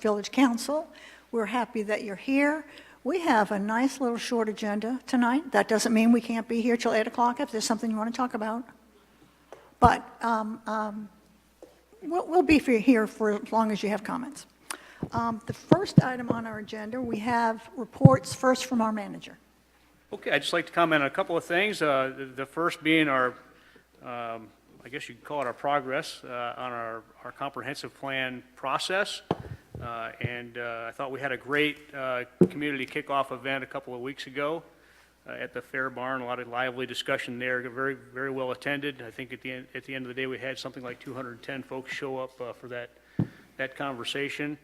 Village Council. We're happy that you're here. We have a nice little short agenda tonight. That doesn't mean we can't be here till 8 o'clock if there's something you want to talk about. But we'll be here for as long as you have comments. The first item on our agenda, we have reports first from our manager. Okay, I'd just like to comment on a couple of things. The first being our, I guess you could call it our progress on our comprehensive plan process. I thought we had a great community kickoff event a couple of weeks ago at the Fair Barn. A lot of lively discussion there. Very, very well attended. I think at the end of the day, we had something like 210 folks show up for that conversation.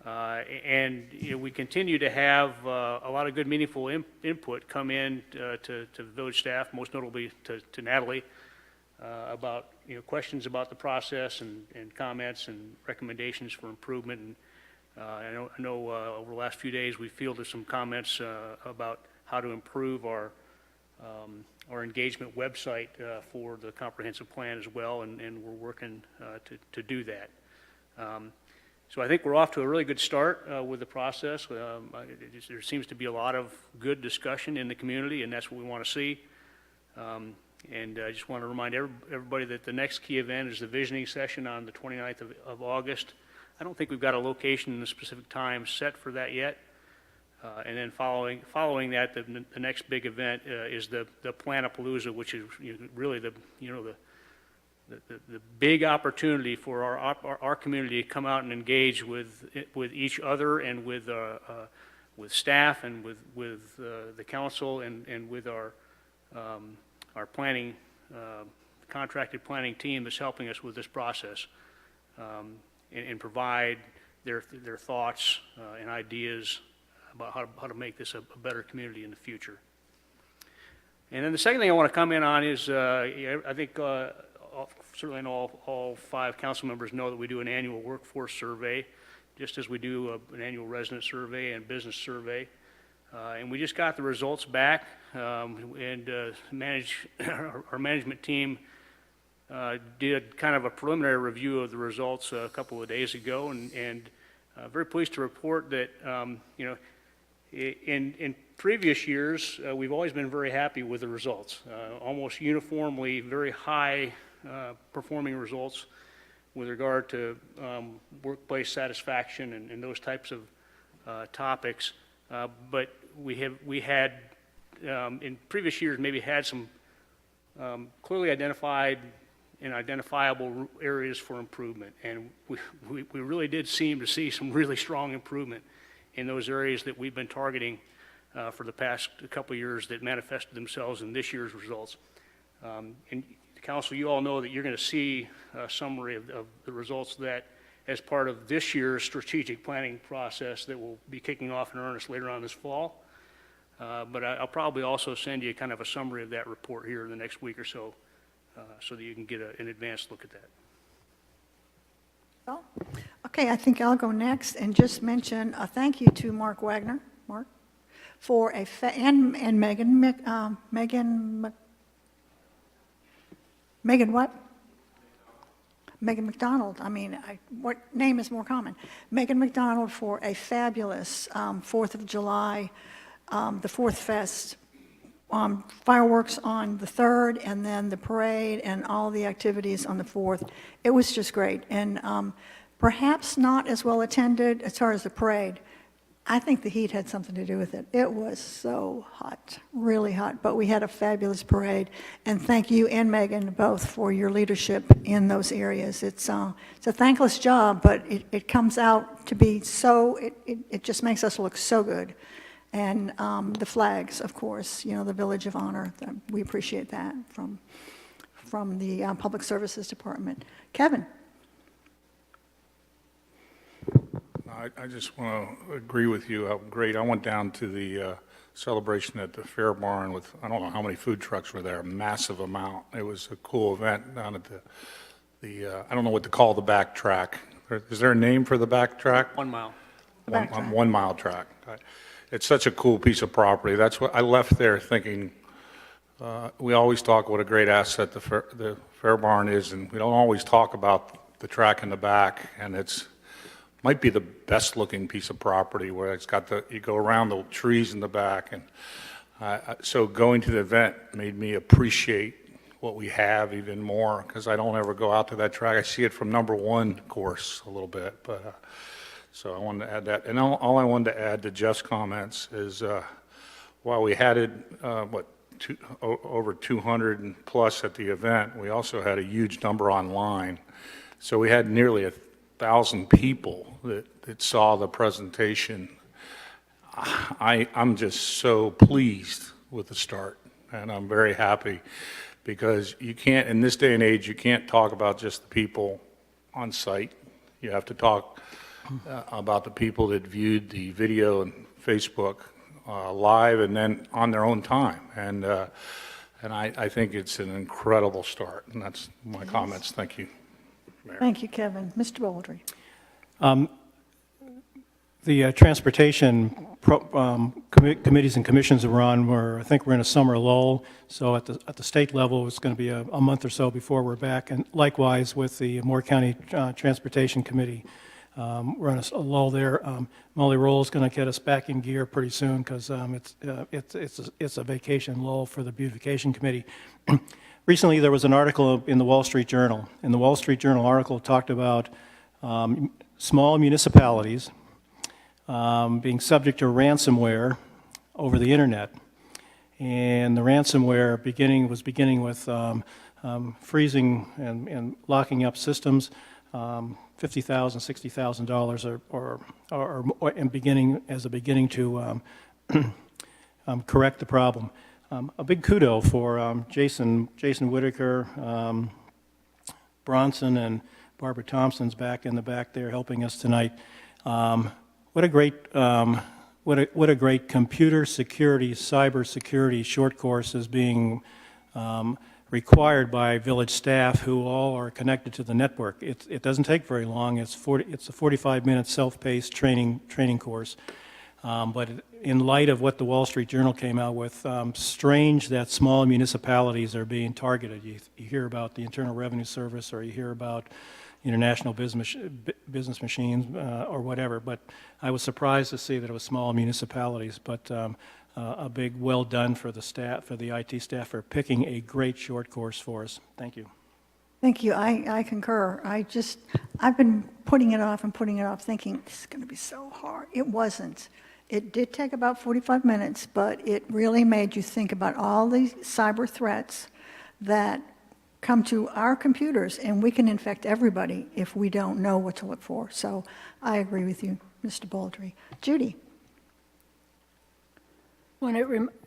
We continue to have a lot of good, meaningful input come in to the village staff, most notably to Natalie, about questions about the process and comments and recommendations for improvement. And I know over the last few days we fielded some comments about how to improve our engagement website for the comprehensive plan as well, and we're working to do that. So I think we're off to a really good start with the process. There seems to be a lot of good discussion in the community, and that's what we want to see. And I just want to remind everybody that the next key event is the visioning session on the 29th of August. I don't think we've got a location and a specific time set for that yet. And then following that, the next big event is the Planapalooza, which is really the big opportunity for our community to come out and engage with each other and with staff and with the council and with our planning contracted planning team that's helping us with this process, and provide their thoughts and ideas about how to make this a better community in the future. And then the second thing I want to comment on is I think certainly all 5 council members know that we do an annual workforce survey, just as we do an annual resident survey and business survey. And we just got the results back, and our management team did kind of a preliminary review of the results a couple of days ago, and very pleased to report that in previous years we've always been very happy with the results, almost uniformly very high performing results with regard to workplace satisfaction and those types of topics. But we had in previous years maybe had some clearly identified and identifiable areas for improvement, and we really did seem to see some really strong improvement in those areas that we've been targeting for the past couple of years that manifested themselves in this year's results. And the council, you all know that you're going to see a summary of the results of that as part of this year's strategic planning process that will be kicking off in earnest later on this fall. But I'll probably also send you kind of a summary of that report here in the next week or so, so that you can get an advanced look at that. Well, okay, I think I'll go next and just mention a thank you to Mark Wagner, for and Megan what? Megan McDonald. I mean, what name is more common? Megan McDonald for a fabulous 4th of July, the 4th Fest, fireworks on the 3rd, and then the parade and all the activities on the 4th. It was just great, and perhaps not as well attended as far as the parade. I think the heat had something to do with it. It was so hot, really hot, but we had a fabulous parade, and thank you and Megan both for your leadership in those areas. It's a thankless job, but it comes out to be so, it just makes us look so good. And the flags, of course, the Village of Honor, we appreciate that from the Public Services Department. Kevin. I just want to agree with you how great. I went down to the celebration at the Fair Barn with, I don't know how many food trucks were there, a massive amount. It was a cool event down at I don't know what to call the back track. Is there a name for the back track? 1 mile. 1 mile track. It's such a cool piece of property. That's what I left there thinking. We always talk what a great asset the Fair Barn is, and we don't always talk about the track in the back, and it's might be the best-looking piece of property where it's got you go around the trees in the back. And so going to the event made me appreciate what we have even more, because I don't ever go out to that track. I see it from number one course a little bit, but so I wanted to add that. And all I wanted to add to Jeff's comments is while we had it, over 200 and plus at the event, we also had a huge number online. So we had nearly 1,000 people that saw the presentation. I'm just so pleased with the start, and I'm very happy, because you can't, in this day and age, you can't talk about just the people on site. You have to talk about the people that viewed the video and Facebook live and then on their own time. And I think it's an incredible start, and that's my comments. Thank you, Mayor. Thank you, Kevin. Mr. Baldry. The transportation committees and commissions are on. I think we're in a summer lull, so at the state level, it's going to be a month or so before we're back. And likewise with the Moore County Transportation Committee, we're on a lull there. Molly Roll is going to get us back in gear pretty soon, because it's a vacation lull for the Beautification Committee. Recently, there was an article in the Wall Street Journal, and the Wall Street Journal article talked about small municipalities being subject to ransomware over the internet. And the ransomware was beginning with freezing and locking up systems, $50,000, $60,000, or and beginning to correct the problem. A big kudo for Jason Whitaker, Bronson, and Barbara Thompson's back in the back there helping us tonight. What a great computer security, cyber security short course is being required by village staff who all are connected to the network. It doesn't take very long. It's a 45-minute self-paced training course. But in light of what the Wall Street Journal came out with, strange that small municipalities are being targeted. You hear about the Internal Revenue Service, or you hear about International Business Machines, or whatever. But I was surprised to see that it was small municipalities. But a big well done for the staff, for the IT staff, for picking a great short course for us. Thank you. Thank you. I concur. I've been putting it off and putting it off, thinking this is going to be so hard. It wasn't. It did take about 45 minutes, but it really made you think about all these cyber threats that come to our computers, and we can infect everybody if we don't know what to look for. So I agree with you, Mr. Baldry. Judy. I want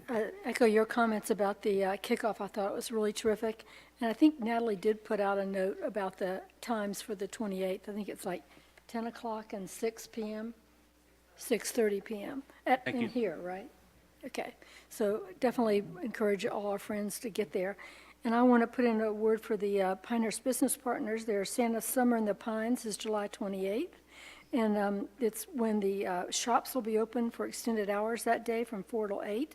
to echo your comments about the kickoff. I thought it was really terrific. And I think Natalie did put out a note about the times for the 28th. I think it's like 10 o'clock and 6 p.m., 6:30 p.m. in here, right? Okay. So definitely encourage all our friends to get there. And I want to put in a word for the Pinehurst Business Partners. Their Santa Summer in the Pines is July 28th. And it's when the shops will be open for extended hours that day from 4 till 8.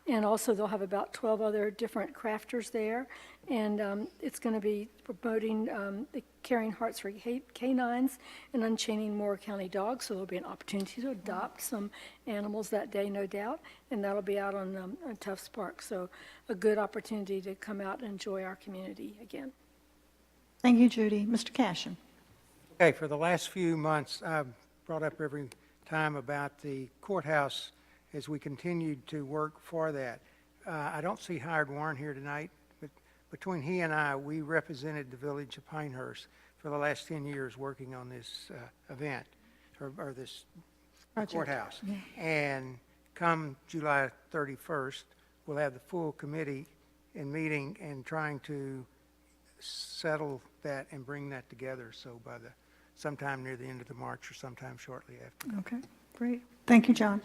And also they'll have about 12 other different crafters there. And it's going to be promoting the Caring Hearts for Canines and Unchaining Moore County Dogs. So there'll be an opportunity to adopt some animals that day, no doubt. And that'll be out on Tufts Park. So a good opportunity to come out and enjoy our community again. Thank you, Judy. Mr. Cashin. Okay, for the last few months, I've brought up every time about the courthouse as we continued to work for that. I don't see Howard Warren here tonight, but between he and I, we represented the village of Pinehurst for the last 10 years working on this event, or this Project. Courthouse. Yeah. And come July 31st, we'll have the full committee in meeting and trying to settle that and bring that together. So by sometime near the end of the March or sometime shortly after. Okay, great. Thank you, John.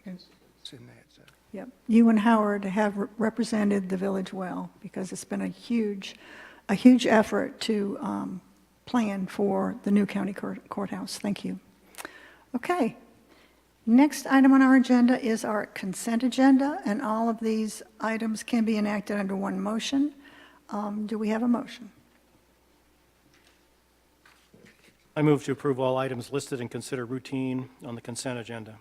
It's in that, so. Yep. You and Howard have represented the village well, because it's been a huge effort to plan for the new county courthouse. Thank you. Okay. Next item on our agenda is our consent agenda, and all of these items can be enacted under one motion. Do we have a motion? I move to approve all items listed and consider routine on the consent agenda.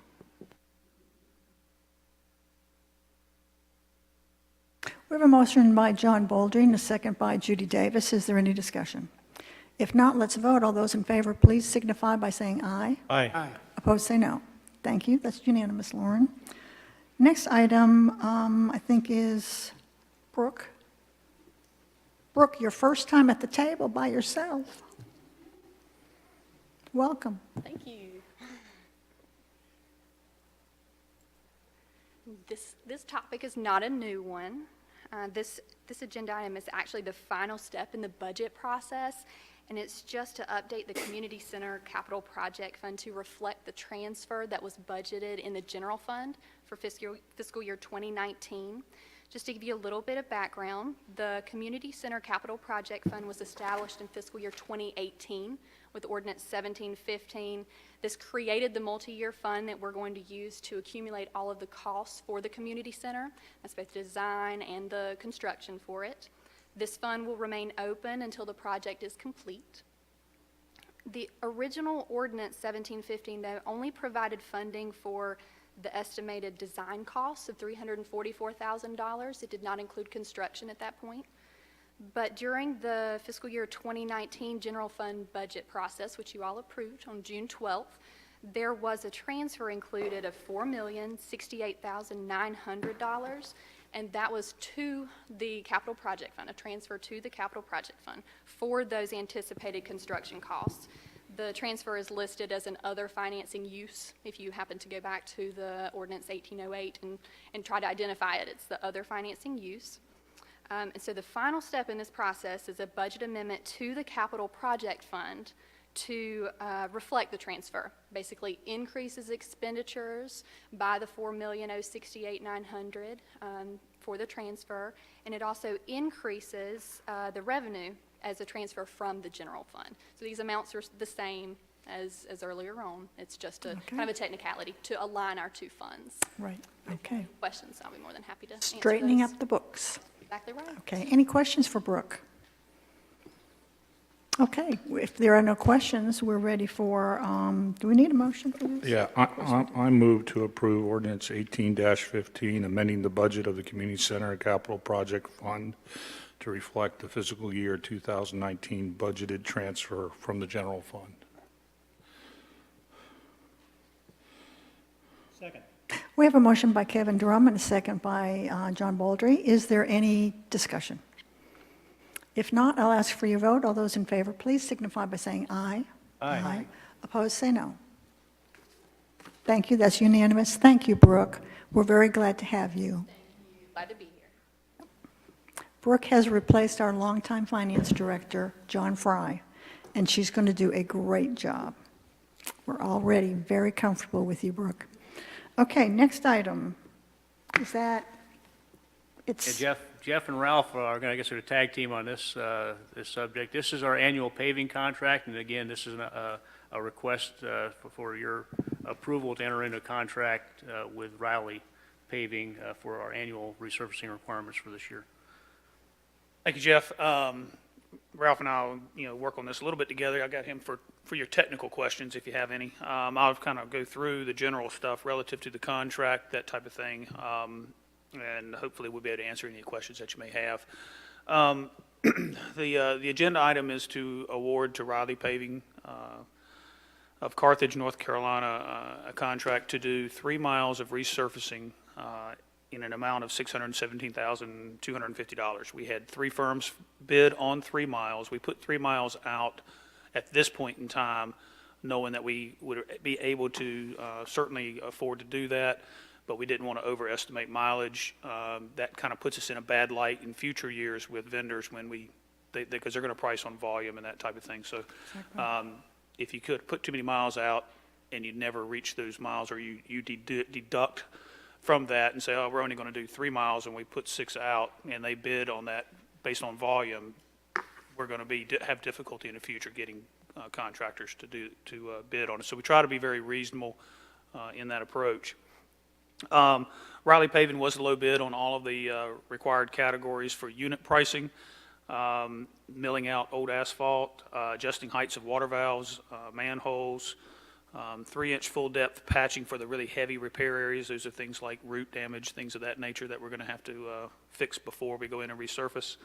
We have a motion by John Baldry, a second by Judy Davis. Is there any discussion? If not, let's vote. All those in favor, please signify by saying aye. Aye. Opposed, say no. Thank you. That's unanimous, Lauren. Next item, I think, is Brooke. Brooke, your first time at the table by yourself. Welcome. Thank you. This topic is not a new one. This agenda item is actually the final step in the budget process, and it's just to update the Community Center Capital Project Fund to reflect the transfer that was budgeted in the general fund for fiscal year 2019. Just to give you a little bit of background, the Community Center Capital Project Fund was established in fiscal year 2018 with Ordinance 1715. This created the multi-year fund that we're going to use to accumulate all of the costs for the community center. That's both design and the construction for it. This fund will remain open until the project is complete. The original Ordinance 1715, though, only provided funding for the estimated design costs of $344,000. It did not include construction at that point. But during the fiscal year 2019 general fund budget process, which you all approved on June 12th, there was a transfer included of $4,068,900, and that was to the capital project fund, a transfer to the capital project fund for those anticipated construction costs. The transfer is listed as an other financing use. If you happen to go back to the Ordinance 1808 and try to identify it, it's the other financing use. And so the final step in this process is a budget amendment to the capital project fund to reflect the transfer. Basically increases expenditures by the $4,068,900 for the transfer, and it also increases the revenue as a transfer from the general fund. So these amounts are the same as earlier on. It's just a kind of a technicality to align our two funds. Right, okay. Questions, I'll be more than happy to answer Straightening those. up the books. Exactly right. Okay, any questions for Brooke? Okay, if there are no questions, we're ready for, do we need a motion for this? Yeah, I move to approve ordinance 18-15, amending the budget of the Community Center Capital Project Fund to reflect the fiscal year 2019 budgeted transfer from the general fund. Second. We have a motion by Kevin Drum and a second by John Baldry. Is there any discussion? If not, I'll ask for your vote. All those in favor, please signify by saying aye. Aye. Opposed, say no. Thank you, that's unanimous. Thank you, Brooke. We're very glad to have you. Glad to be here. Brooke has replaced our longtime finance director, John Fry, and she's going to do a great job. We're already very comfortable with you, Brooke. Okay, next item. Is that, it's... Yeah, Jeff and Ralph are going to, I guess, sort of tag team on this subject. This is our annual paving contract, and again, this is a request for your approval to enter into a contract with Riley Paving for our annual resurfacing requirements for this year. Thank you, Jeff. Ralph and I will, work on this a little bit together. I got him for your technical questions, if you have any. I'll kind of go through the general stuff relative to the contract, that type of thing, and hopefully we'll be able to answer any questions that you may have. The agenda item is to award to Riley Paving of Carthage, North Carolina, a contract to do 3 miles of resurfacing in an amount of $617,250. We had 3 firms bid on 3 miles. We put 3 miles out at this point in time, knowing that we would be able to certainly afford to do that, but we didn't want to overestimate mileage. That kind of puts us in a bad light in future years with vendors when because they're going to price on volume and that type of thing. So if you could put too many miles out and you'd never reach those miles, or you deduct from that and say, oh, we're only going to do 3 miles, and we put 6 out, and they bid on that based on volume, we're going to have difficulty in the future getting contractors to bid on it. So we try to be very reasonable in that approach. Riley Paving was the low bid on all of the required categories for unit pricing. milling out old asphalt, adjusting heights of water valves, manholes, 3-inch full depth patching for the really heavy repair areas. Those are things like root damage, things of that nature that we're going to have to fix before we go in and resurface.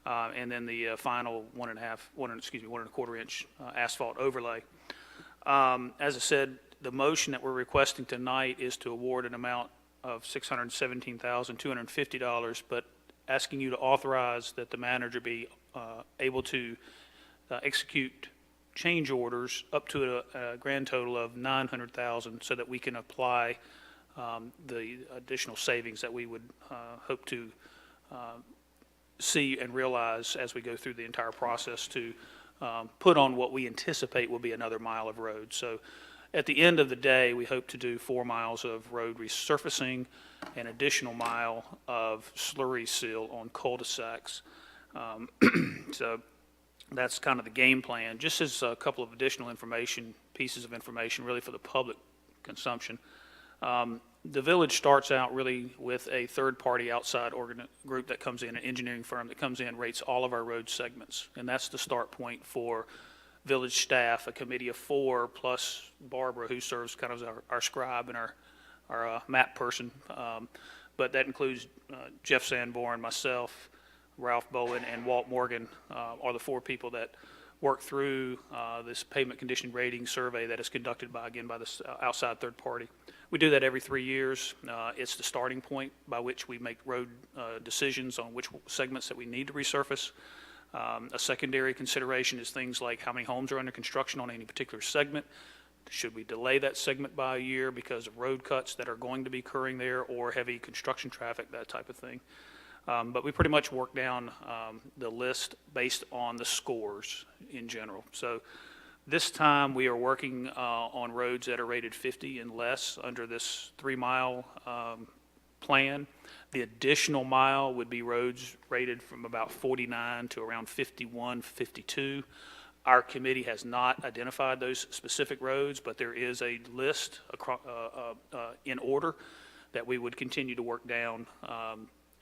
And then the final 1.25 inch asphalt overlay. As I said, the motion that we're requesting tonight is to award an amount of $617,250, but asking you to authorize that the manager be able to execute change orders up to a grand total of $900,000 so that we can apply the additional savings that we would hope to see and realize as we go through the entire process to put on what we anticipate will be another mile of road. So at the end of the day, we hope to do 4 miles of road resurfacing, an additional mile of slurry seal on cul-de-sacs. So that's kind of the game plan. Just as a couple of additional pieces of information, really for the public consumption. The village starts out really with a third-party outside group that comes in, an engineering firm that comes in, rates all of our road segments. And that's the start point for village staff, a committee of 4, plus Barbara, who serves kind of as our scribe and our map person. But that includes Jeff Sanborn, myself, Ralph Bowen, and Walt Morgan are the 4 people that work through this pavement condition rating survey that is conducted by this outside third party. We do that every 3 years. It's the starting point by which we make road decisions on which segments that we need to resurface. A secondary consideration is things like how many homes are under construction on any particular segment. Should we delay that segment by a year because of road cuts that are going to be occurring there or heavy construction traffic, that type of thing. But we pretty much work down the list based on the scores in general. So this time we are working on roads that are rated 50 and less under this 3-mile plan. The additional mile would be roads rated from about 49 to around 51, 52. Our committee has not identified those specific roads, but there is a list in order that we would continue to work down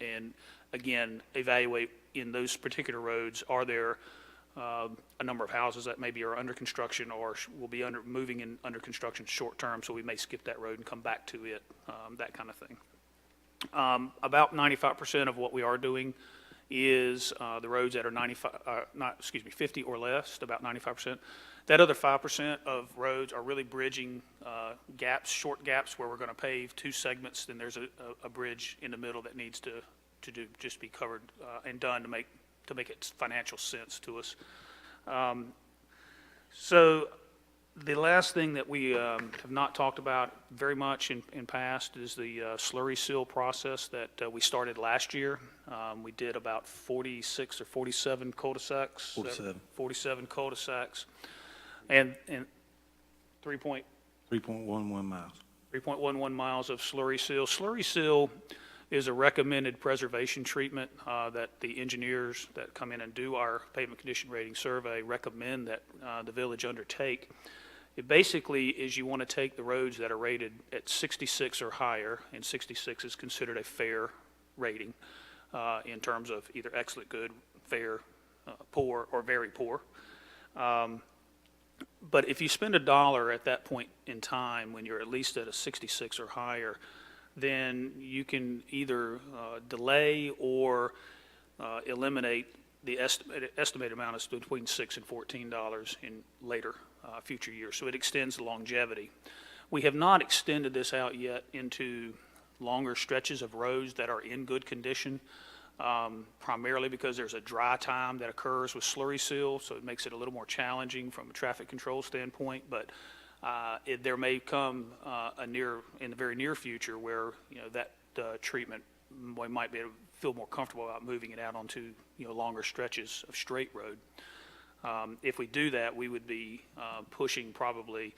and again evaluate in those particular roads, are there a number of houses that maybe are under construction or will be moving in under construction short term, so we may skip that road and come back to it, that kind of thing. About 95% of what we are doing is the roads that are 50 or less, about 95%. That other 5% of roads are really bridging gaps, short gaps where we're going to pave 2 segments. Then there's a bridge in the middle that needs to just be covered and done to make it financial sense to us. So the last thing that we have not talked about very much in past is the slurry seal process that we started last year. We did about 46 or 47 cul-de-sacs. 47 cul-de-sacs. And 3.11 miles. 3.11 miles of slurry seal. Slurry seal is a recommended preservation treatment that the engineers that come in and do our pavement condition rating survey recommend that the village undertake. It basically is you want to take the roads that are rated at 66 or higher, and 66 is considered a fair rating in terms of either excellent, good, fair, poor, or very poor. But if you spend $1 at that point in time when you're at least at a 66 or higher, then you can either delay or eliminate the estimated amount is between $6 and $14 in later future years. So it extends the longevity. We have not extended this out yet into longer stretches of roads that are in good condition, primarily because there's a dry time that occurs with slurry seal, so it makes it a little more challenging from a traffic control standpoint. But there may come in the very near future where that treatment we might be able to feel more comfortable about moving it out onto longer stretches of straight road. If we do that, we would be pushing probably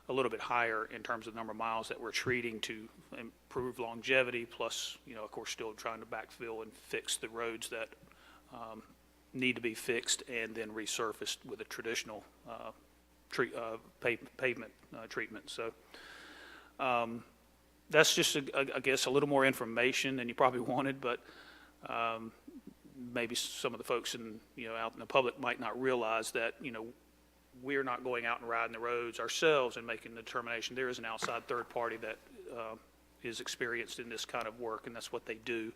a little bit higher in terms of the number of miles that we're treating to improve longevity, plus of course still trying to backfill and fix the roads that need to be fixed and then resurfaced with a traditional pavement treatment. So that's just, I guess, a little more information than you probably wanted, but maybe some of the folks out in the public might not realize that, we're not going out and riding the roads ourselves and making the determination. There is an outside third party that is experienced in this kind of work, and that's what they do,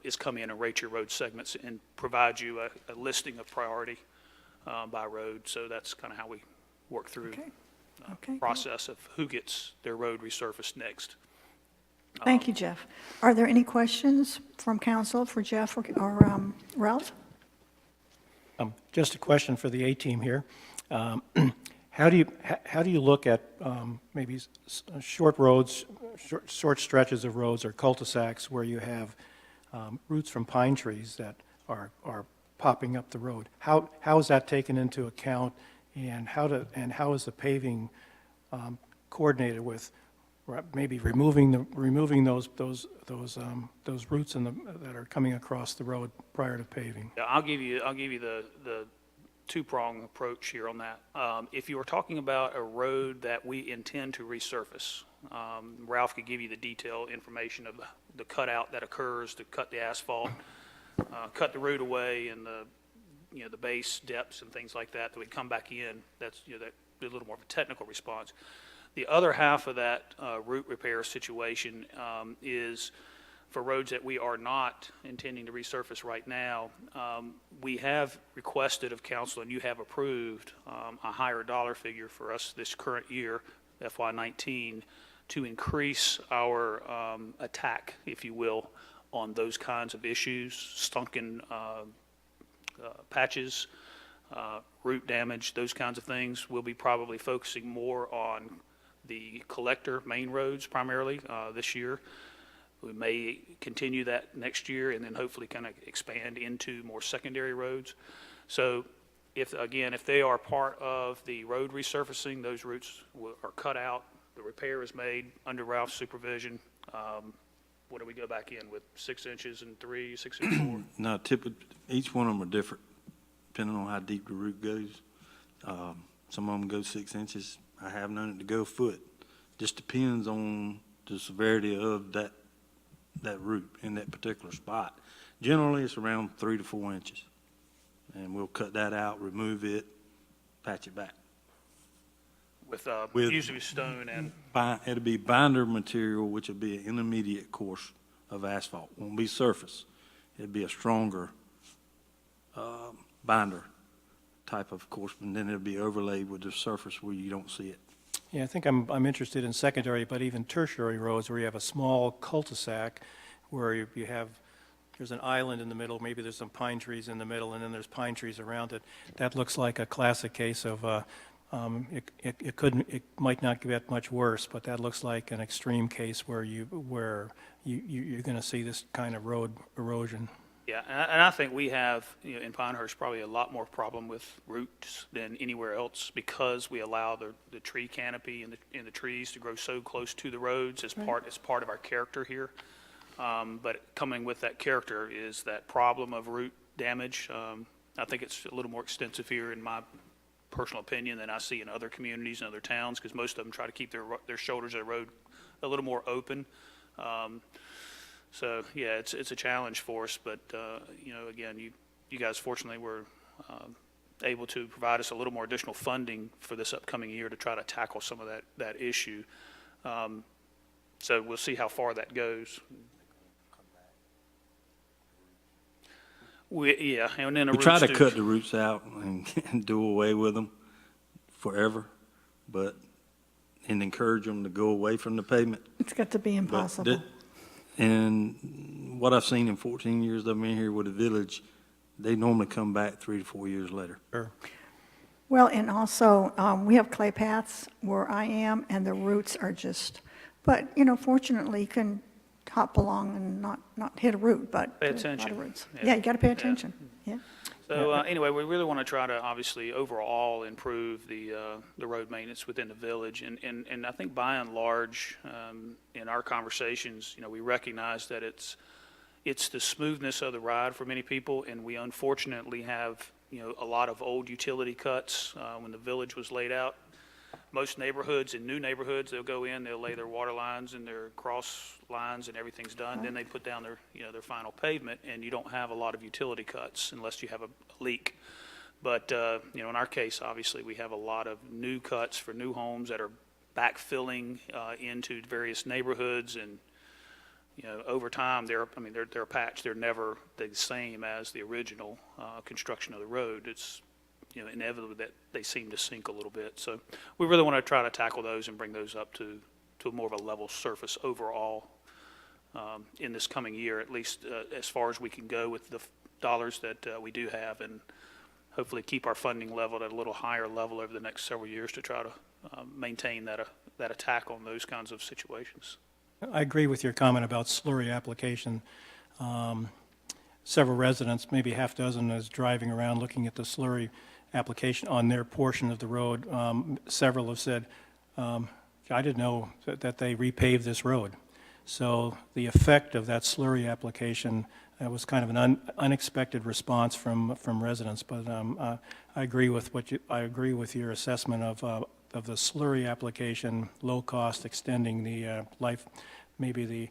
is come in and rate your road segments and provide you a listing of priority by road. So that's kind of how we work through Okay. the Okay. process of who gets their road resurfaced next. Thank you, Jeff. Are there any questions from council for Jeff or Ralph? Just a question for the A-team here. How do you look at maybe short roads, short stretches of roads or cul-de-sacs where you have roots from pine trees that are popping up the road? How is that taken into account, and how is the paving coordinated with maybe removing those roots that are coming across the road prior to paving? Yeah, I'll give you the two-prong approach here on that. If you are talking about a road that we intend to resurface, Ralph could give you the detailed information of the cutout that occurs to cut the asphalt, cut the root away, and the base depths and things like that we come back in. That's that a little more of a technical response. The other half of that root repair situation is for roads that we are not intending to resurface right now. We have requested of council, and you have approved a higher dollar figure for us this current year, FY19, to increase our attack, if you will, on those kinds of issues, sunken patches, root damage, those kinds of things. We'll be probably focusing more on the collector main roads primarily this year. We may continue that next year and then hopefully kind of expand into more secondary roads. So if they are part of the road resurfacing, those roots are cut out, the repair is made under Ralph's supervision. What do we go back in with, 6 inches and 3, 6 and 4? No, typically, each one of them are different, depending on how deep the root goes. Some of them go 6 inches. I have known it to go a foot. Just depends on the severity of that root in that particular spot. Generally, it's around 3 to 4 inches. And we'll cut that out, remove it, patch it back. With With- usually stone and It'll be binder material, which will be an intermediate course of asphalt. Won't be surface. It'll be a stronger binder type of course, and then it'll be overlaid with the surface where you don't see it. Yeah, I think I'm interested in secondary, but even tertiary roads where you have a small cul-de-sac where there's an island in the middle, maybe there's some pine trees in the middle, and then there's pine trees around it. That looks like a classic case of, it might not get much worse, but that looks like an extreme case where you're going to see this kind of road erosion. yeah, and I think we have, in Pinehurst, probably a lot more problem with roots than anywhere else because we allow the tree canopy and the trees to grow so close to the roads as part of our character here. But coming with that character is that problem of root damage. I think it's a little more extensive here, in my personal opinion, than I see in other communities and other towns, because most of them try to keep their shoulders of the road a little more open. So yeah, it's a challenge for us, but again, you guys fortunately were able to provide us a little more additional funding for this upcoming year to try to tackle some of that issue. So we'll see how far that goes. And then We try to cut the roots out and do away with them forever, and encourage them to go away from the pavement. It's got to be But impossible. And what I've seen in 14 years I've been here with the village, they normally come back 3 to 4 years later. Sure. Well, and also, we have clay paths where I am, and the roots are but, fortunately, you can hop along and not hit a root, but Pay there's a lot attention. of roots. Yeah. Yeah, you got to pay attention, yeah. So anyway, we really want to try to obviously overall improve the road maintenance within the village, and I think by and large, in our conversations, we recognize that it's the smoothness of the ride for many people, and we unfortunately have a lot of old utility cuts when the village was laid out. most neighborhoods, in new neighborhoods, they'll go in, they'll lay their water lines and their cross lines and everything's done. Then they put down their, their final pavement, and you don't have a lot of utility cuts unless you have a leak. But, in our case, obviously, we have a lot of new cuts for new homes that are backfilling into various neighborhoods, and, over time, they're patched. They're never the same as the original construction of the road. It's, inevitably that they seem to sink a little bit. So we really want to try to tackle those and bring those up to more of a level surface overall in this coming year, at least as far as we can go with the dollars that we do have, and hopefully keep our funding level at a little higher level over the next several years to try to maintain that attack on those kinds of situations. I agree with your comment about slurry application. Several residents, maybe half dozen, is driving around looking at the slurry application on their portion of the road. Several have said, I didn't know that they repaved this road. So the effect of that slurry application was kind of an unexpected response from residents. But I agree with I agree with your assessment of the slurry application, low cost, extending the life, maybe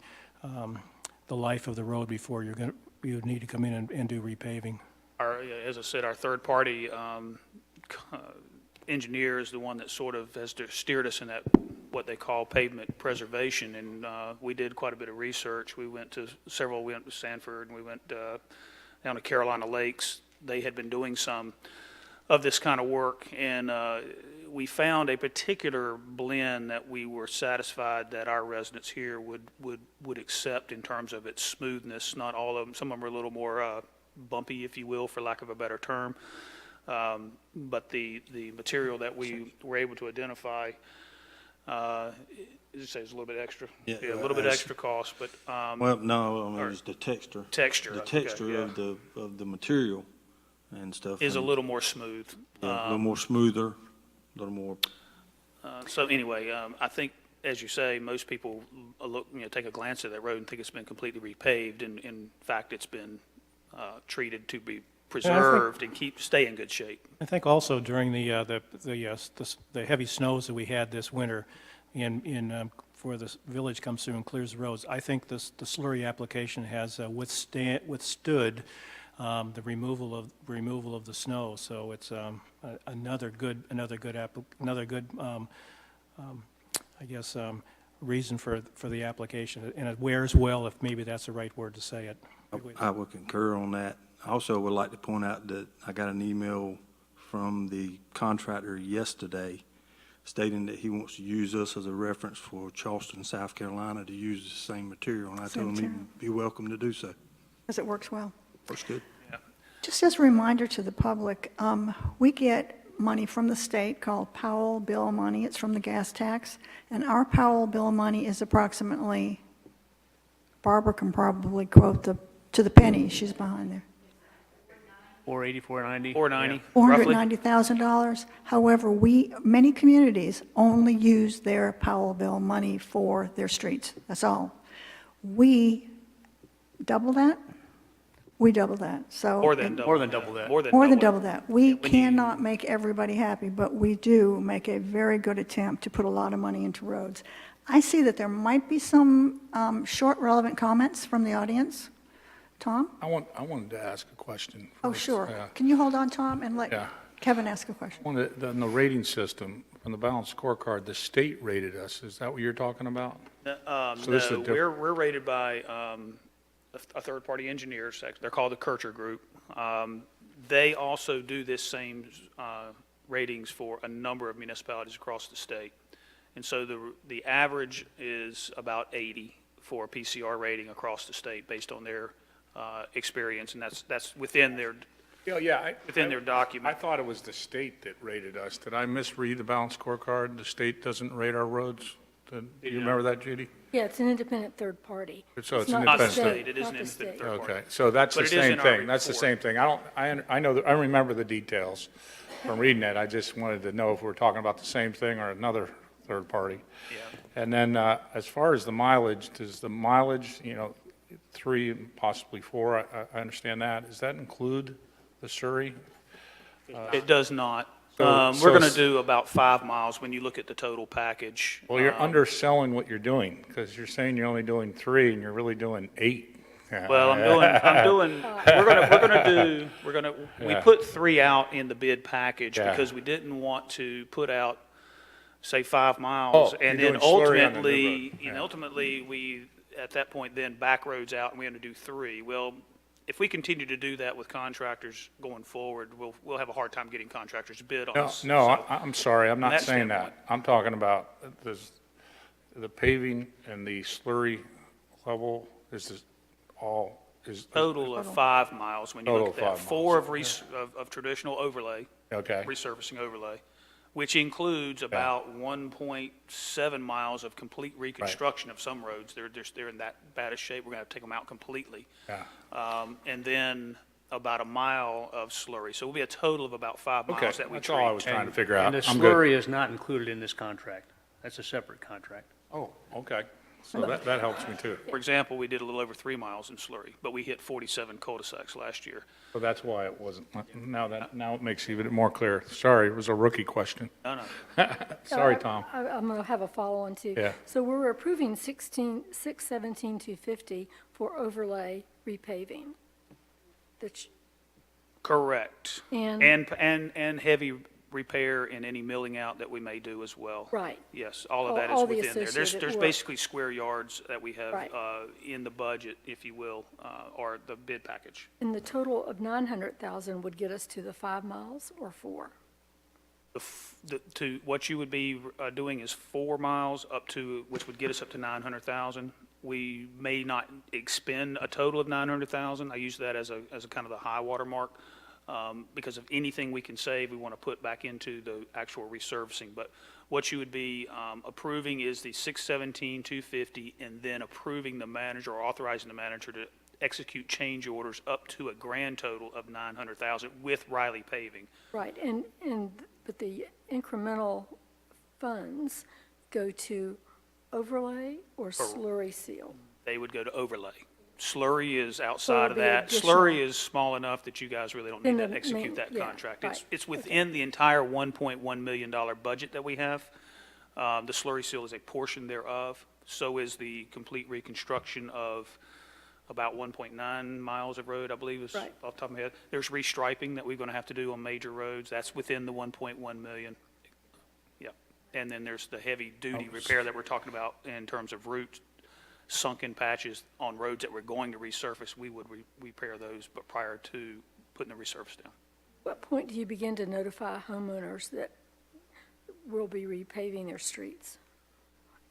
the life of the road before you need to come in and do repaving. As I said, our third-party engineer is the one that sort of has steered us in that, what they call pavement preservation, and we did quite a bit of research. We went to Sanford, and we went down to Carolina Lakes. They had been doing some of this kind of work, and we found a particular blend that we were satisfied that our residents here would accept in terms of its smoothness. Not all of them. Some of them are a little more bumpy, if you will, for lack of a better term. But the material that we were able to identify, as you say, is a little bit extra. Yeah, A little bit extra cost, but Well, no, I mean, it's the texture. texture. The okay, texture yeah, of the material and stuff. is a and, little more smooth. yeah, a little more smoother, a little more. So anyway, I think, as you say, most people take a glance at that road and think it's been completely repaved, and in fact, it's been treated to be preserved and stay in good shape. I think also during the heavy snows that we had this winter, before the village comes through and clears the roads, I think the slurry application has withstood the removal of the snow. So it's another good I guess reason for the application, and it wears well, if maybe that's the right word to say it. I would concur on that. I also would like to point out that I got an email from the contractor yesterday stating that he wants to use us as a reference for Charleston, South Carolina, to use the same material, and I told him he'd be welcome to do so. Because it works well. Works good. Just as a reminder to the public, we get money from the state called Powell bill money. It's from the gas tax. And our Powell bill money is approximately, Barbara can probably quote to the penny, she's behind there, 480, 490? 490, roughly. $490,000. However, many communities only use their Powell bill money for their streets. That's all. We double that? We double that. So More than double More than double that. More than More than double double that. We cannot make everybody happy, but we do make a very good attempt to put a lot of money into roads. I see that there might be some short, relevant comments from the audience. Tom? I wanted to ask a question. Oh, first. sure. Yeah. Can you hold on, Tom, and let Yeah. Kevin ask a question? On the rating system, on the balanced scorecard, the state rated us. Is that what you're talking about? So this is a No, diff- we're rated by a third-party engineer. They're called the Kircher Group. They also do this same ratings for a number of municipalities across the state. And so the average is about 80 for a PCR rating across the state based on their experience, and that's within their within their document. I thought it was the state that rated us. Did I misread the balanced scorecard? The state doesn't rate our roads? Do you remember that, Judy? Yeah, it's an independent third party. So it's not Not the independent. state, it is not an the independent state. third party. Okay, so that's But the it is same in our thing. That's the report. same thing. I know, I remember the details from reading it. I just wanted to know if we're talking about the same thing or another third party. Yeah. And then, as far as the mileage, does the mileage, 3 and possibly 4, I understand that. Does that include the Surrey? It does not. We're so going to do about 5 miles when you look at the total package. Well, you're underselling what you're doing, because you're saying you're only doing 3, and you're really doing 8. Well, we put 3 out in the bid package Yeah. because we didn't want to put out, say, 5 miles. Oh, And you're then doing slurry on the new ultimately, road. Yeah. ultimately, we, at that point, then back roads out and we're going to do 3. Well, if we continue to do that with contractors going forward, we'll have a hard time getting contractors to bid on No, us. no, So- I'm sorry, I'm not that saying standpoint. that. I'm talking about the paving and the slurry level is Total of 5 miles when you Total look at of that. 5 4 of traditional overlay, okay. resurfacing overlay, which includes about 1.7 miles of complete reconstruction of some roads. They're in that bad a shape, we're going to have to take them out completely. Yeah. And then about a mile of slurry. So it'll be a total of about 5 Okay, miles that we that's all I was treat. trying to figure out. And the I'm good. slurry is not included in this contract. That's a separate contract. Oh, okay. So that helps me too. For example, we did a little over 3 miles in slurry, but we hit 47 cul-de-sacs last year. So that's why it wasn't, now it makes it even more clear. Sorry, it was a rookie question. No. Sorry, Tom. I'm going to have a follow-on too. Yeah. So we're approving 617,250 for overlay repaving. That's- Correct. And- And heavy repair and any milling out that we may do as well. Right. Yes, all of that is All the within there. associated There's work. basically square yards that we have Right. in the budget, if you will, or the bid package. And the total of 900,000 would get us to the 5 miles or 4? What you would be doing is 4 miles up to, which would get us up to 900,000. We may not expend a total of 900,000. I use that as a kind of the high water mark. Because of anything we can save, we want to put back into the actual resurfacing. But what you would be approving is the 617,250, and then approving the manager or authorizing the manager to execute change orders up to a grand total of 900,000 with Riley Paving. Right, but the incremental funds go to overlay or slurry seal? They would go to overlay. Slurry is outside of be that. additional. Slurry is small enough that you guys really don't need Then to the execute main- that yeah, contract. right. It's within the entire $1.1 million budget that we have. The slurry seal is a portion thereof. So is the complete reconstruction of about 1.9 miles of road, I believe is Right. off the top of my head. There's restriping that we're going to have to do on major roads. That's within the 1.1 million. Yep. And then there's the heavy-duty repair that we're talking about in terms of root sunken patches on roads that we're going to resurface. We would repair those, but prior to putting the resurface down. What point do you begin to notify homeowners that we'll be repaving their streets?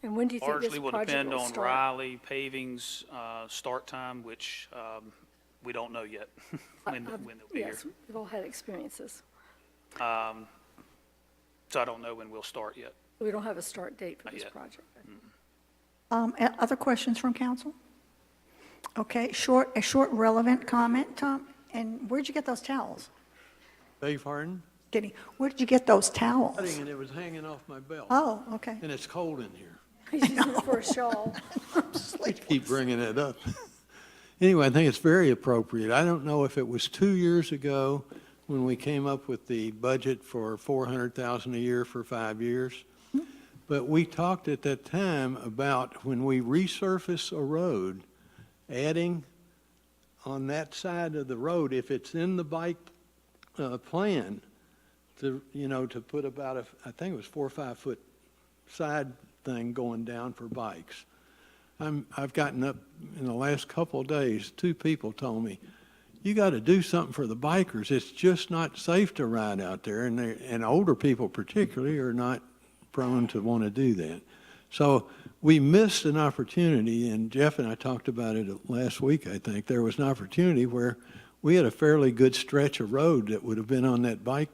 And when do you think this Largely will project depend will on start? Riley Paving's start time, which we don't know yet when they'll be here. Yes, we've all had experiences. So I don't know when we'll start yet. We don't have a start date for Not this yet. project. Other questions from council? Okay, a short relevant comment, Tom? And where'd you get those towels? Beg your pardon? Kitty, where did you get those towels? And it was hanging off my belt. Oh, okay. And it's cold in here. He's using it for a shawl. Keep bringing it up. Anyway, I think it's very appropriate. I don't know if it was 2 years ago when we came up with the budget for $400,000 a year for 5 years. But we talked at that time about when we resurface a road, adding on that side of the road, if it's in the bike plan, to put about I think it was 4 or 5 foot side thing going down for bikes. I've gotten up in the last couple of days, 2 people told me, you got to do something for the bikers. It's just not safe to ride out there, and older people particularly are not prone to want to do that. So we missed an opportunity, and Jeff and I talked about it last week, I think. There was an opportunity where we had a fairly good stretch of road that would have been on that bike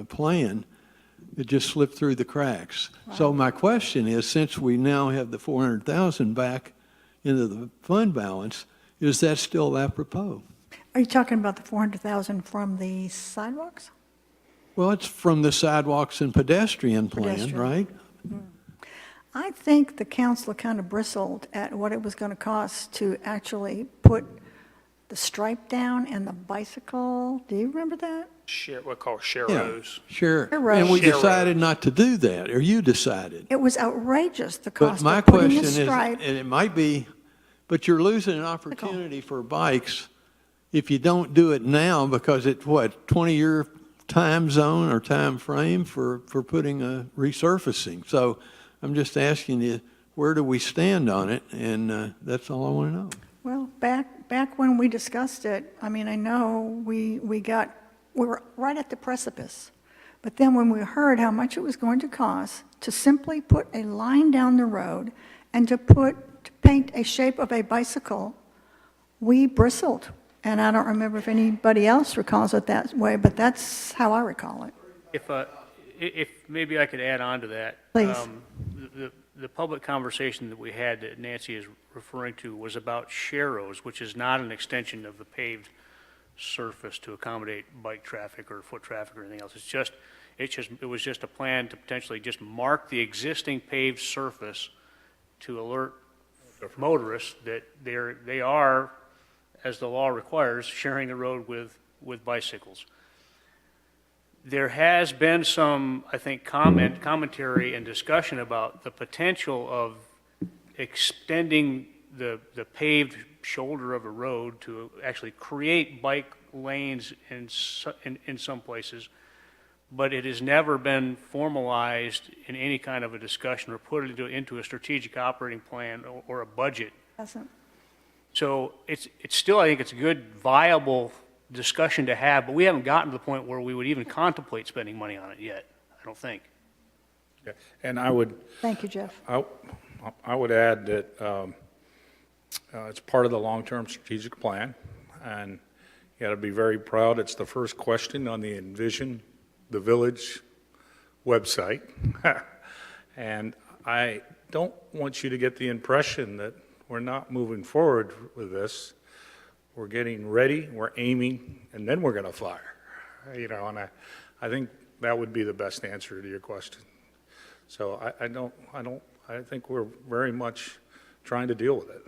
plan. It just slipped through the cracks. Wow. So my question is, since we now have the 400,000 back into the fund balance, is that still apropos? Are you talking about the 400,000 from the sidewalks? Well, it's from the sidewalks and pedestrian plan, right? I think the council kind of bristled at what it was going to cost to actually put the stripe down and the bicycle. Do you remember that? What call Yeah, Sharrows. sure. Sure. And we Sure. decided not to do that, or you decided. It was outrageous, the But cost my of putting question the is, stripe. and it might be, but you're losing an opportunity for bikes if you don't do it now, because it's what, 20-year time zone or time frame for putting a resurfacing. So I'm just asking you, where do we stand on it? And that's all I want to know. Well, back when we discussed it, I mean, I know we were right at the precipice. But then when we heard how much it was going to cost to simply put a line down the road and to paint a shape of a bicycle, we bristled. And I don't remember if anybody else recalls it that way, but that's how I recall it. If maybe I could add on to that. Please. The public conversation that we had that Nancy is referring to was about Sharrows, which is not an extension of the paved surface to accommodate bike traffic or foot traffic or anything else. It was just a plan to potentially just mark the existing paved surface to alert motorists that they are, as the law requires, sharing the road with bicycles. There has been some, I think, commentary and discussion about the potential of extending the paved shoulder of a road to actually create bike lanes in some places, but it has never been formalized in any kind of a discussion or put into a strategic operating plan or a budget. Doesn't. So it's still, I think it's a good, viable discussion to have, but we haven't gotten to the point where we would even contemplate spending money on it yet, I don't think. Yeah. And I would, Thank you, Jeff. I would add that it's part of the long-term strategic plan, and you got to be very proud. It's the first question on the Envision the Village website. And I don't want you to get the impression that we're not moving forward with this. We're getting ready, we're aiming, and then we're going to fire. And I think that would be the best answer to your question. So I think we're very much trying to deal with it.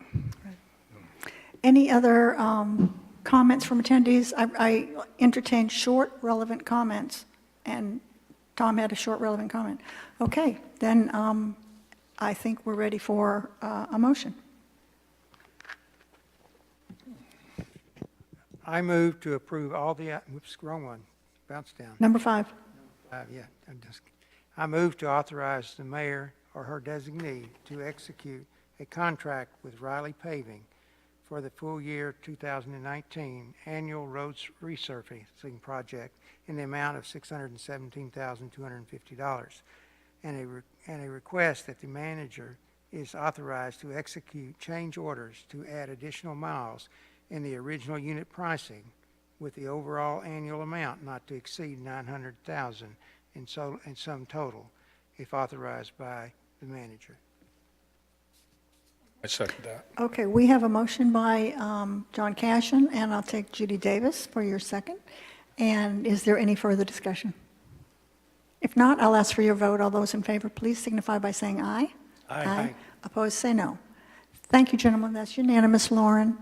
Any other comments from attendees? I entertained short, relevant comments, and Tom had a short, relevant comment. Okay, then I think we're ready for a motion. I move to approve all the, whoops, wrong one, bounce down. Number 5. I move to authorize the mayor or her designee to execute a contract with Riley Paving for the full year 2019 annual roads resurfacing project in the amount of $617,250, and a request that the manager is authorized to execute change orders to add additional miles in the original unit pricing, with the overall annual amount not to exceed $900,000 in sum total, if authorized by the manager. I second that. Okay, we have a motion by John Cashin, and I'll take Judy Davis for your second. And is there any further discussion? If not, I'll ask for your vote. All those in favor, please signify by saying aye. Aye. Opposed, say no. Thank you, gentlemen. That's unanimous. Lauren?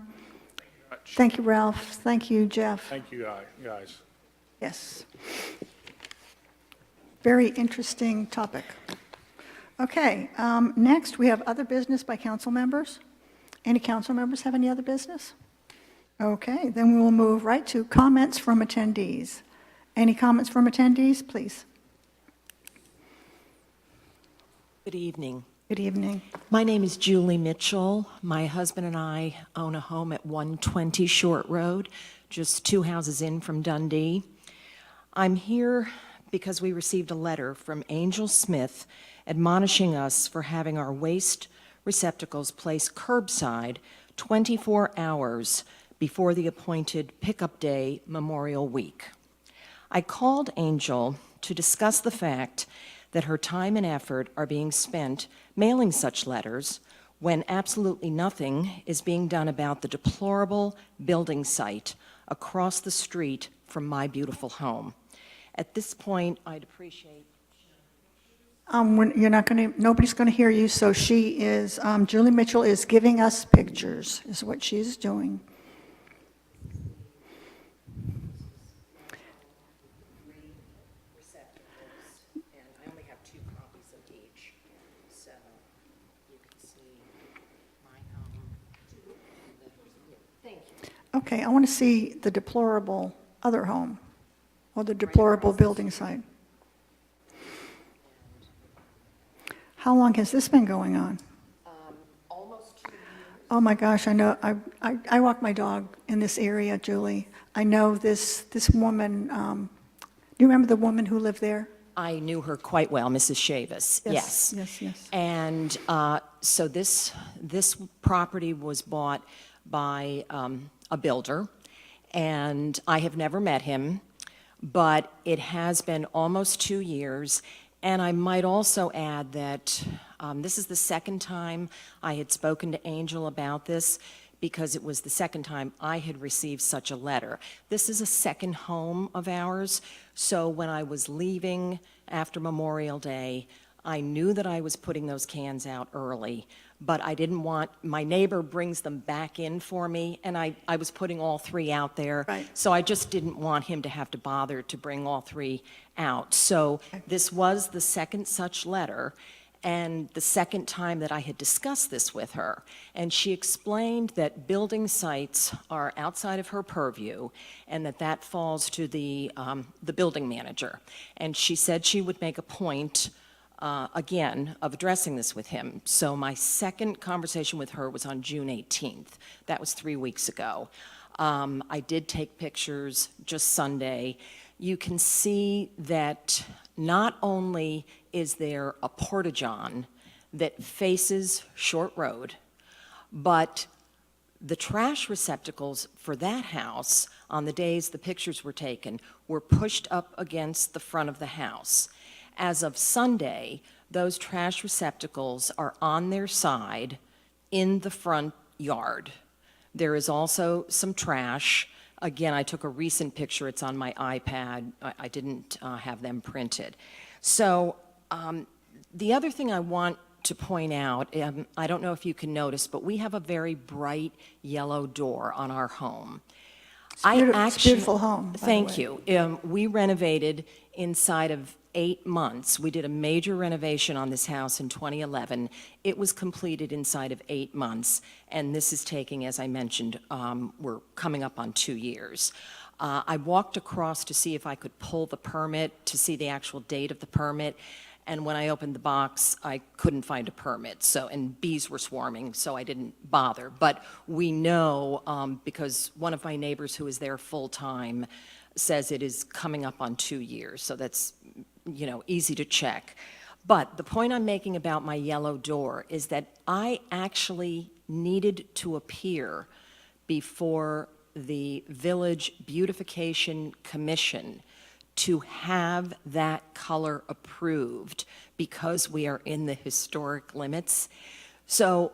Thank you, Ralph. Thank you, Jeff. Thank you, guys. Yes. Very interesting topic. Okay, next we have other business by council members. Any council members have any other business? Okay, then we will move right to comments from attendees. Any comments from attendees, please? Good evening. Good evening. My name is Julie Mitchell. My husband and I own a home at 120 Short Road, just 2 houses in from Dundee. I'm here because we received a letter from Angel Smith admonishing us for having our waste receptacles placed curbside 24 hours before the appointed pickup day Memorial Week. I called Angel to discuss the fact that her time and effort are being spent mailing such letters when absolutely nothing is being done about the deplorable building site across the street from my beautiful home. At this point, I'd appreciate... You're not going to, nobody's going to hear you, so she is, Julie Mitchell is giving us pictures, is what she's doing. Okay, I want to see the deplorable other home, or the deplorable building site. How long has this been going on? Almost 2 years. Oh, my gosh, I know, I walk my dog in this area, Julie. I know this woman, do you remember the woman who lived there? I knew her quite well, Mrs. Chavis, yes. Yes. And so this property was bought by a builder, and I have never met him, but it has been almost 2 years. And I might also add that this is the second time I had spoken to Angel about this, because it was the second time I had received such a letter. This is a second home of ours, so when I was leaving after Memorial Day, I knew that I was putting those cans out early, but I didn't want, my neighbor brings them back in for me, and I was putting all 3 out there. Right. So I just didn't want him to have to bother to bring all 3 out. So this was the second such letter, and the second time that I had discussed this with her. And she explained that building sites are outside of her purview, and that falls to the building manager. And she said she would make a point, again, of addressing this with him. So my second conversation with her was on June 18th. That was 3 weeks ago. I did take pictures just Sunday. You can see that not only is there a porta-john that faces Short Road, but the trash receptacles for that house, on the days the pictures were taken, were pushed up against the front of the house. As of Sunday, those trash receptacles are on their side in the front yard. There is also some trash. Again, I took a recent picture. It's on my iPad. I didn't have them printed. So the other thing I want to point out, I don't know if you can notice, but we have a very bright yellow door on our home. It's a beautiful home, by the Thank way. you. We renovated inside of 8 months. We did a major renovation on this house in 2011. It was completed inside of 8 months, and this is taking, as I mentioned, we're coming up on 2 years. I walked across to see if I could pull the permit, to see the actual date of the permit, and when I opened the box, I couldn't find a permit, and bees were swarming, so I didn't bother. But we know, because one of my neighbors who is there full-time says it is coming up on 2 years, so that's, easy to check. But the point I'm making about my yellow door is that I actually needed to appear before the Village Beautification Commission to have that color approved, because we are in the historic limits. So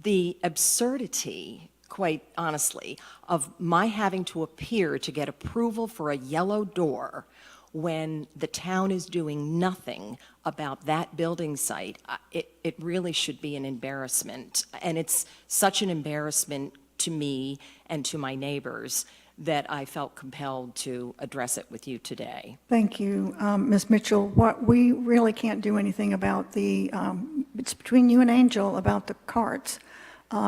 the absurdity, quite honestly, of my having to appear to get approval for a yellow door when the town is doing nothing about that building site, it really should be an embarrassment. And it's such an embarrassment to me and to my neighbors that I felt compelled to address it with you today. Thank you, Ms. Mitchell. What we really can't do anything about it's between you and Angel about the carts.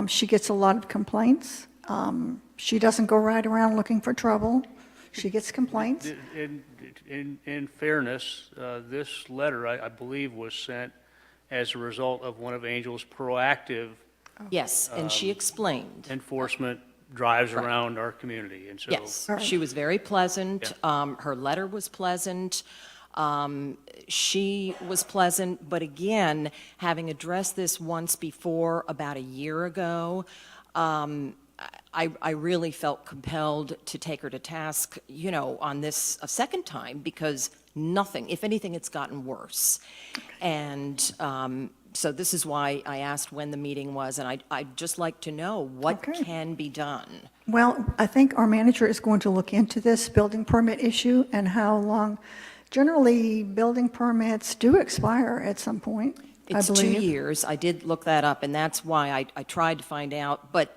She gets a lot of complaints. She doesn't go right around looking for trouble. She gets complaints. In fairness, this letter, I believe, was sent as a result of one of Angel's proactive Yes, and she explained. enforcement drives around our community, and so. Yes, All right. she was very pleasant. Her letter was pleasant. She was pleasant, but again, having addressed this once before, about a year ago, I really felt compelled to take her to task, on this a second time, because nothing, if anything, it's gotten worse. And so this is why I asked when the meeting was, and I'd just like to know what Okay. can be done. Well, I think our manager is going to look into this building permit issue and how long. Generally, building permits do expire at some point, I It's 2 believe. years. I did look that up, and that's why I tried to find out. But,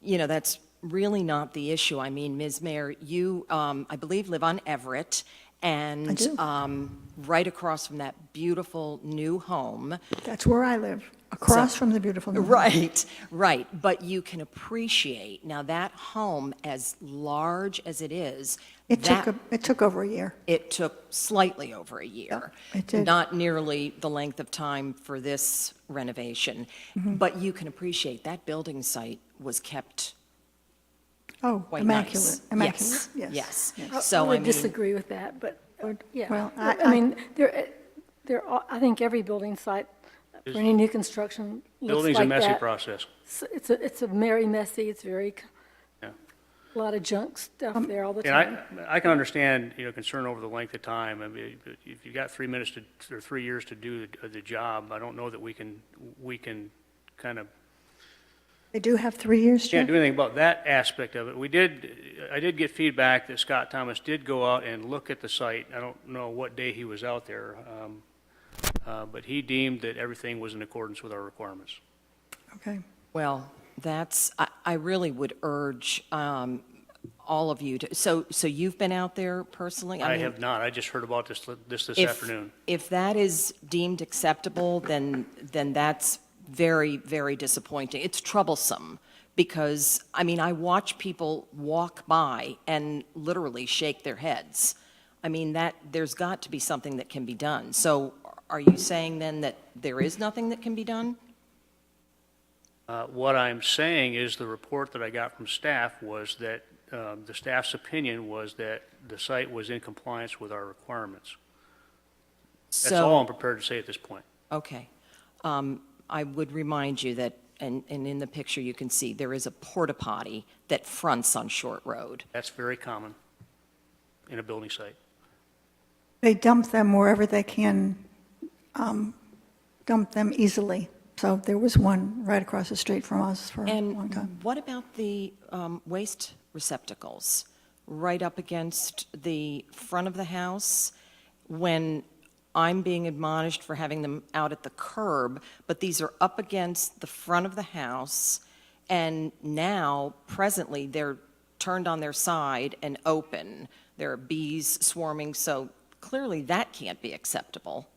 that's really not the issue. I mean, Ms. Mayor, you, I believe, live on Everett, and I do. right across from that beautiful new home. That's where I live. Across from the beautiful new home. Right, right. But you can appreciate, now that home, as large as it is, It that, took over a year. it took slightly over a year. Yeah, it did. Not nearly the length of time for this renovation. Mm-hmm. But you can appreciate that building site was kept Oh, quite immaculate, nice. immaculate, Yes, yes. yes. I So, I would mean, disagree with that, but, yeah. Well, I mean, I think every building site, for any new construction, looks Building's a like messy that. process. It's a very messy, it's very, Yeah. a lot of junk stuff there all the And time. I can understand, concern over the length of time. I mean, if you got 3 minutes or 3 years to do the job, I don't know that we can kind of, They do have 3 years, can't Jeff? do anything about that aspect of it. I did get feedback that Scott Thomas did go out and look at the site. I don't know what day he was out there, but he deemed that everything was in accordance with our requirements. Okay. well, I really would urge all of you to, so you've been out there personally? I mean, have not. I just heard about this if- afternoon. If that is deemed acceptable, then that's very, very disappointing. It's troublesome because, I mean, I watch people walk by and literally shake their heads. I mean, there's got to be something that can be done. So are you saying then that there is nothing that can be done? What I'm saying is the report that I got from staff was that the staff's opinion was that the site was in compliance with our requirements. That's all I'm prepared to say at this point. Okay. I would remind you that, and in the picture you can see, there is a porta potty that fronts on Short Road. That's very common in a building site. They dump them wherever they can dump them easily. So there was one right across the street from us for a long time. And what about the waste receptacles right up against the front of the house? When I'm being admonished for having them out at the curb, but these are up against the front of the house, and now, presently, they're turned on their side and open. There are bees swarming, so clearly that can't be acceptable.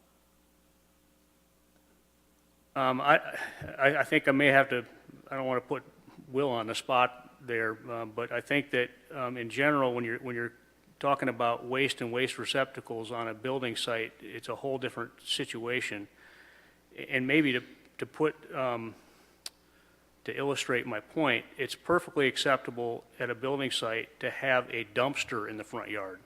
I think I may have to, I don't want to put Will on the spot there, but I think that in general, when you're talking about waste and waste receptacles on a building site, it's a whole different situation. And maybe to illustrate my point, it's perfectly acceptable at a building site to have a dumpster in the front yard.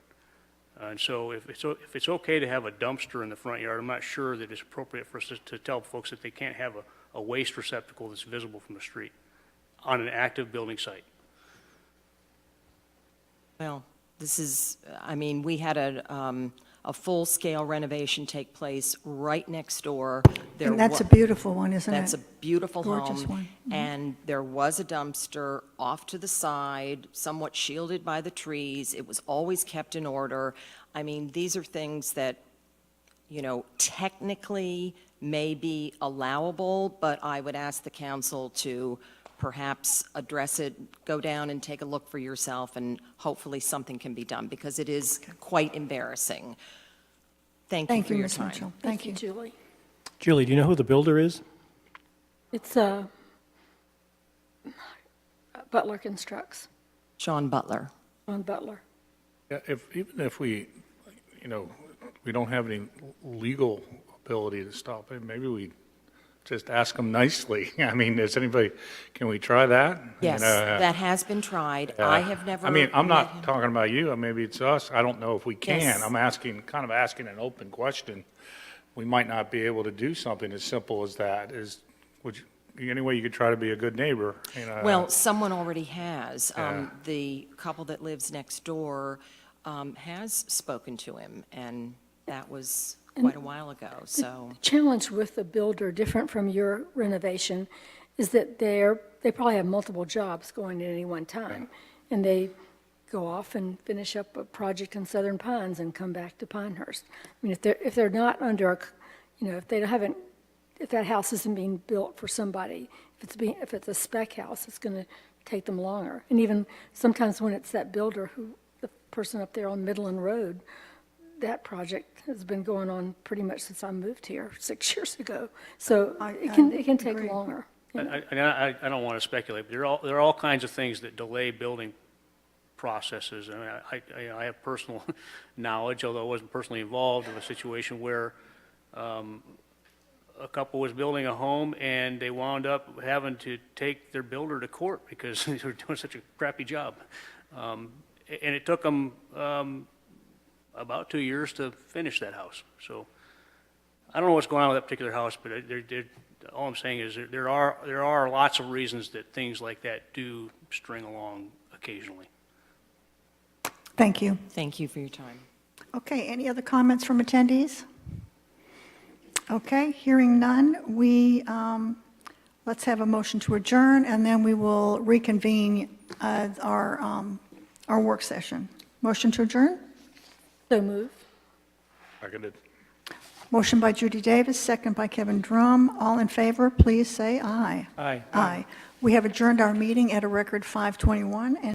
And so if it's okay to have a dumpster in the front yard, I'm not sure that it's appropriate for us to tell folks that they can't have a waste receptacle that's visible from the street on an active building site. Well, this is, I mean, we had a full-scale renovation take place right next door. There And that's a wa- beautiful one, isn't it? That's a beautiful Gorgeous home. one. Mhm. And there was a dumpster off to the side, somewhat shielded by the trees. It was always kept in order. I mean, these are things that, technically may be allowable, but I would ask the council to perhaps address it, go down and take a look for yourself, and hopefully something can be done, because it is quite embarrassing. Thank you Thank for you, your Ms. time. Mitchell. Thank you. Julie. Julie, do you know who the builder is? It's Butler Constructs, Sean Butler. on Butler. Yeah, even if we don't have any legal ability to stop it, maybe we just ask them nicely. I mean, can we try that? Yes, that has been tried. I have never. I mean, I'm met not him. talking about you, maybe it's us, I don't know if we can. Yes. I'm kind of asking an open question. We might not be able to do something as simple as that. Any way you could try to be a good neighbor? Well, someone already has. Yeah. The couple that lives next door has spoken to him, and that was quite a while ago, so. The challenge with the builder, different from your renovation, is that they probably have multiple jobs going at any one time. And they go off and finish up a project in Southern Pines and come back to Pinehurst. I mean, if they're not under, if that house isn't being built for somebody, if it's a spec house, it's going to take them longer. And even sometimes when it's that builder the person up there on Midland Road, that project has been going on pretty much since I moved here 6 years ago. So I it can take agree. longer. you know. I don't want to speculate, but there are all kinds of things that delay building processes. I mean, I have personal knowledge, although I wasn't personally involved, of a situation where a couple was building a home and they wound up having to take their builder to court because they were doing such a crappy job. And it took them about 2 years to finish that house. So I don't know what's going on with that particular house, but all I'm saying is there are lots of reasons that things like that do string along occasionally. Thank you. Thank you for your time. Okay, any other comments from attendees? Okay, hearing none, let's have a motion to adjourn, and then we will reconvene our work session. Motion to adjourn? So move. Seconded. Motion by Judy Davis, second by Kevin Drum. All in favor, please say aye. Aye. Aye. We have adjourned our meeting at a record 5:21.